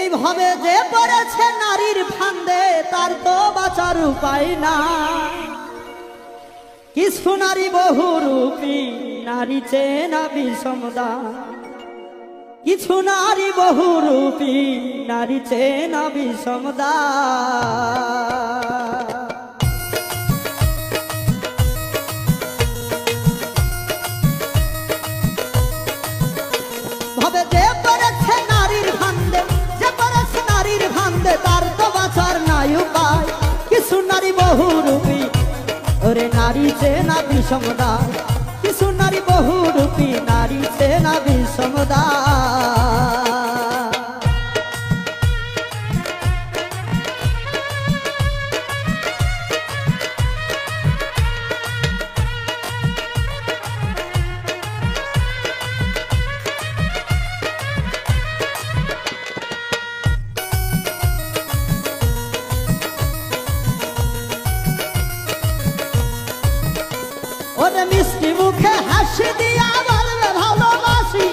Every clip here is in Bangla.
এইভাবে যে পড়েছে নারীর ফান্দে তার তো বাঁচার উপায় না। কিছু নারী বহুরূপী, নারী চেনা বিষমদা। কিছু নারী বহুরূপী, নারী চেনা বিষমদা। ভাবে যে পড়েছে নারীর ফান্দে, যে পড়েছে নারীর ফান্দে তার তো বাঁচার নাই উপায়। কিছু নারী বহুরূপী, ওরে নারী চেনা বিষমদা। কিছু নারী বহুরূপী, নারী চেনা বিষমদা। ওরে মিষ্টি মুখে হাসি দিয়া বলবে ভালোবাসি,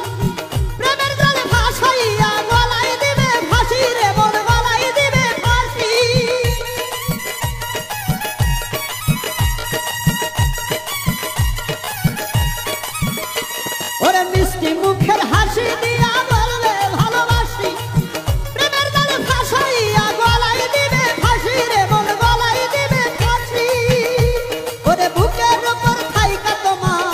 প্রেমের জলে ভাসাইয়া গলায় দিবে ফাঁসি রে মন, গলায় দিবে ফাঁসি। ওরে মিষ্টি মুখের হাসি দিয়া বলবে ভালোবাসি, প্রেমের জলে ভাসাইয়া গলায় দিবে ফাঁসি রে মন, গলায় দিবে ফাঁসি। ওরে বুকের উপর থাইকা তোমার,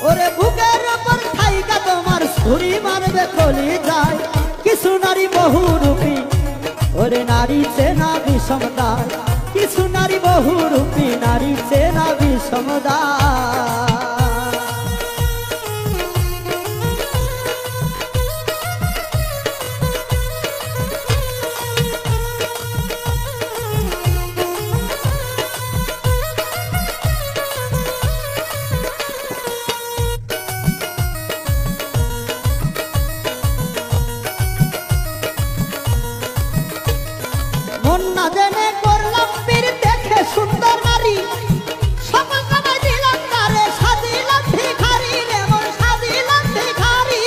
ওরে বুকের উপর থাইকা তোমার ছুরি মারবে কলি যায়। কিছু নারী বহুরূপী, ওরে নারী চেনা বিষমদা। কিছু নারী বহুরূপী, নারী চেনা বিষমদা। মন না জেনে করলাম পীর দেখে সুন্দর নারী, সকল সময় দিলাম তারে সাজিলাম ভিখারি রে মন, সাজিলাম ভিখারি।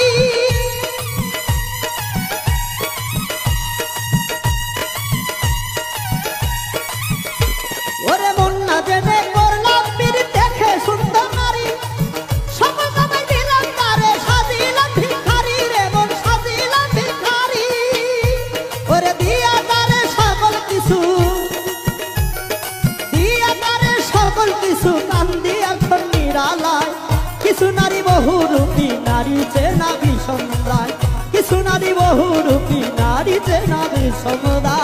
ওরে মন না জেনে করলাম পীর দেখে সুন্দর নারী, সকল সময় দিলাম তারে সাজিলাম ভিখারি রে মন, সাজিলাম ভিখারি। ওরে দিয়া তারে সকল কিছু, দিয়া তারে সকল কিছু, কান্দি এখন নিরালায়। কিছু নারী বহুরূপী, নারী চেনা বিষমদায়। কিছু নারী বহুরূপী, নারী চেনা বিষমদায়।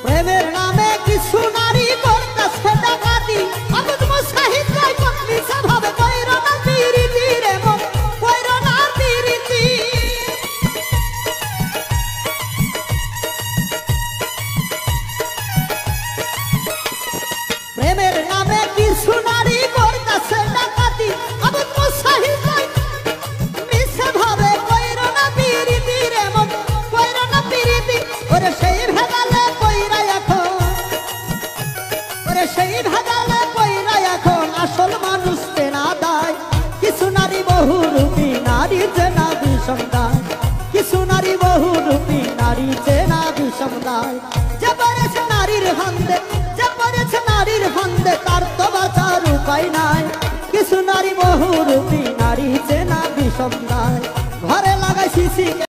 প্রেমের নামে কিছু নারী করতেছে ডাকাতি, আবুদ মুসাহিদ রায় মিছা ভাবে কইরো না পিরিতি রে মন, কইরো না পিরিতি। প্রেমের নামে কিছু নারী করতেছে ডাকাতি, আবুদ মুসাহিদ রায় মিছা ভাবে কইরো না পিরিতি রে মন, কইরো না পিরিতি। ওরে সেই ভেদালে সেই ভাগালে কইরা এখন আসল মানুষ চেনা দায়। কিছু নারী বহুরূপী, নারী চেনা বিষমদায়। কিছু নারী বহুরূপী, নারী চেনা বিষমদায়। যে পড়েছে নারীর ফান্দে, যে পড়েছে নারীর ফান্দে তার তো বাঁচার উপায় নাই। কিছু নারী বহুরূপী, নারী চেনা বিষমদায়। ঘরে লাগাই শিশি